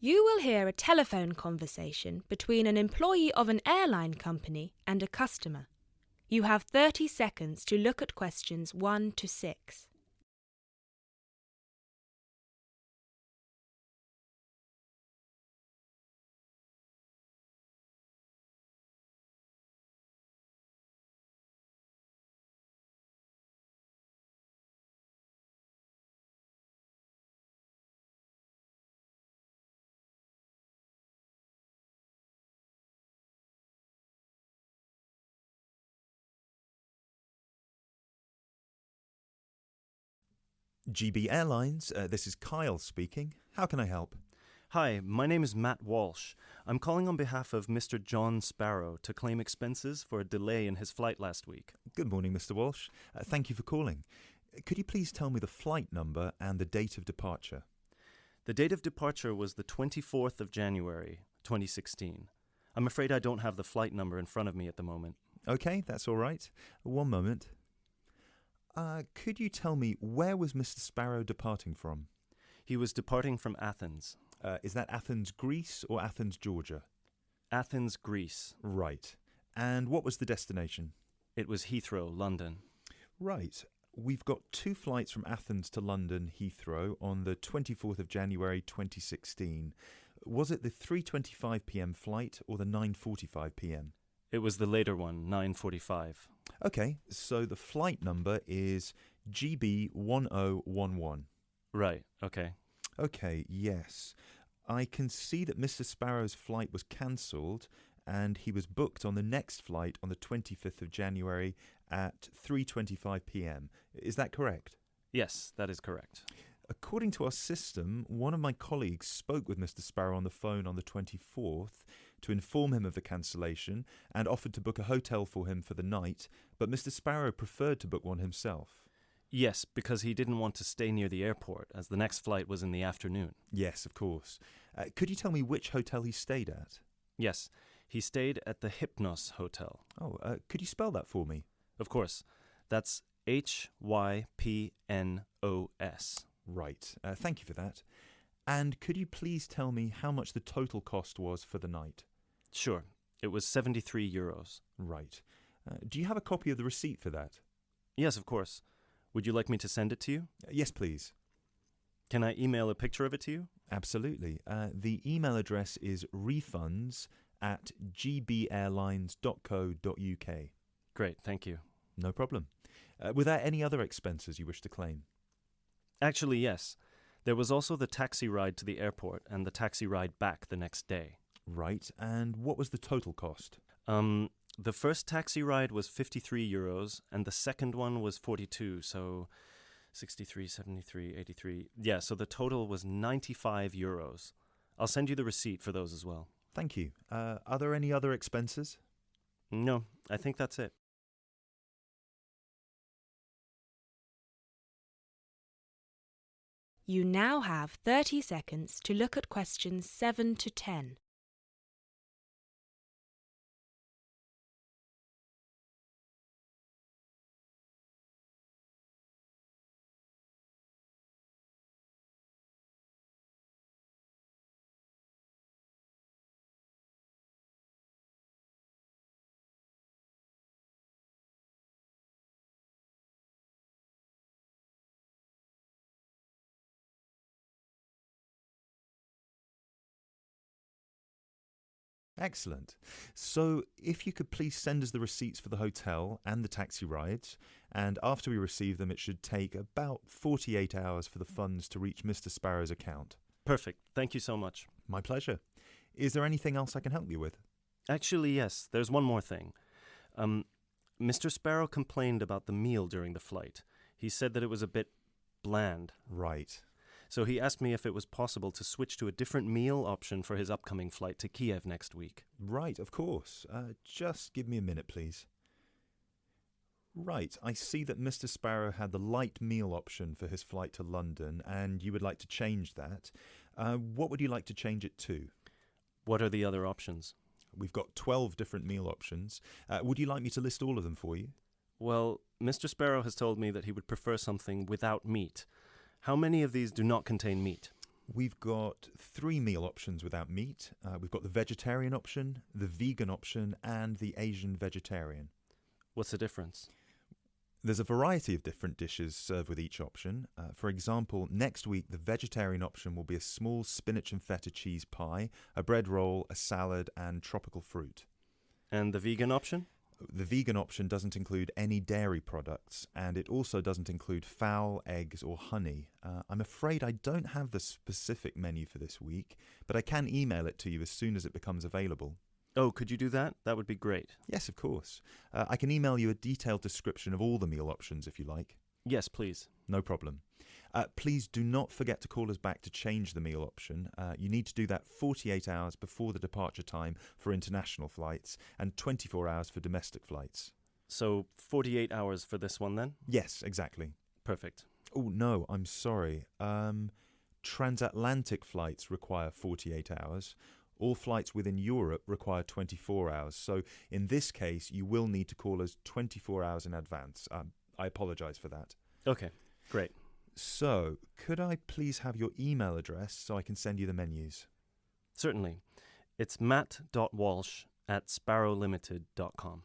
You will hear a telephone conversation between an employee of an airline company and a customer. You have 30 seconds to look at questions 1 to 6. GB Airlines, this is Kyle speaking. How can I help? Hi, my name is Matt Walsh. I'm calling on behalf of Mr. John Sparrow to claim expenses for a delay in his flight last week. Good morning, Mr. Walsh. Thank you for calling. Could you please tell me the flight number and the date of departure? The date of departure was the 24th of January, 2016. I'm afraid I don't have the flight number in front of me at the moment. Okay, that's all right. One moment. Could you tell me where was Mr. Sparrow departing from? He was departing from Athens. Is that Athens, Greece or Athens, Georgia? Athens, Greece. Right. And what was the destination? It was Heathrow, London. Right. We've got 2 flights from Athens to London, Heathrow, on the 24th of January 2016. Was it the 3:25 p.m. flight or the 9:45 p.m.? It was the later one, 9:45. Okay, so the flight number is GB1011. Right, okay. Okay, yes. I can see that Mr. Sparrow's flight was cancelled and he was booked on the next flight on the 25th of January at 3:25 p.m. Is that correct? Yes, that is correct. According to our system, one of my colleagues spoke with Mr. Sparrow on the phone on the 24th to inform him of the cancellation and offered to book a hotel for him for the night, but Mr. Sparrow preferred to book one himself. Yes, because he didn't want to stay near the airport, as the next flight was in the afternoon. Yes, of course. Could you tell me which hotel he stayed at? Yes, he stayed at the Hypnos Hotel. Oh, could you spell that for me? Of course. That's Hypnos. Right. Thank you for that. And could you please tell me how much the total cost was for the night? Sure. It was 73 euros. Right. Do you have a copy of the receipt for that? Yes, of course. Would you like me to send it to you? Yes, please. Can I email a picture of it to you? Absolutely. The email address is refunds@gbairlines.co.uk. Great, thank you. No problem. Were there any other expenses you wish to claim? Actually, yes. There was also the taxi ride to the airport and the taxi ride back the next day. Right. And what was the total cost? The first taxi ride was 53 euros and the second one was 42, so 63, 73, 83. Yeah, so the total was 95 euros. I'll send you the receipt for those as well. Thank you. Are there any other expenses? No, I think that's it. You now have 30 seconds to look at questions 7 to 10. Excellent. So if you could please send us the receipts for the hotel and the taxi rides, and after we receive them, it should take about 48 hours for the funds to reach Mr. Sparrow's account. Perfect. Thank you so much. My pleasure. Is there anything else I can help you with? Actually, yes. There's one more thing. Mr. Sparrow complained about the meal during the flight. He said that it was a bit bland. Right. So he asked me if it was possible to switch to a different meal option for his upcoming flight to Kiev next week. Right, of course. Just give me a minute, please. Right, I see that Mr. Sparrow had the light meal option for his flight to London, and you would like to change that. What would you like to change it to? What are the other options? We've got 12 different meal options. Would you like me to list all of them for you? Well, Mr. Sparrow has told me that he would prefer something without meat. How many of these do not contain meat? We've got 3 meal options without meat. We've got the vegetarian option, the vegan option, and the Asian vegetarian. What's the difference? There's a variety of different dishes served with each option. For example, next week the vegetarian option will be a small spinach and feta cheese pie, a bread roll, a salad, and tropical fruit. And the vegan option? The vegan option doesn't include any dairy products, and it also doesn't include fowl, eggs, or honey. I'm afraid I don't have the specific menu for this week, but I can email it to you as soon as it becomes available. Oh, could you do that? That would be great. Yes, of course. I can email you a detailed description of all the meal options if you like. Yes, please. No problem. Please do not forget to call us back to change the meal option. You need to do that 48 hours before the departure time for international flights and 24 hours for domestic flights. So 48 hours for this one then? Yes, exactly. Perfect. Oh, no, I'm sorry. Transatlantic flights require 48 hours. All flights within Europe require 24 hours. So in this case, you will need to call us 24 hours in advance. I apologise for that. Okay, great. So, could I please have your email address so I can send you the menus? Certainly. It's matt.walsh@sparrowlimited.com.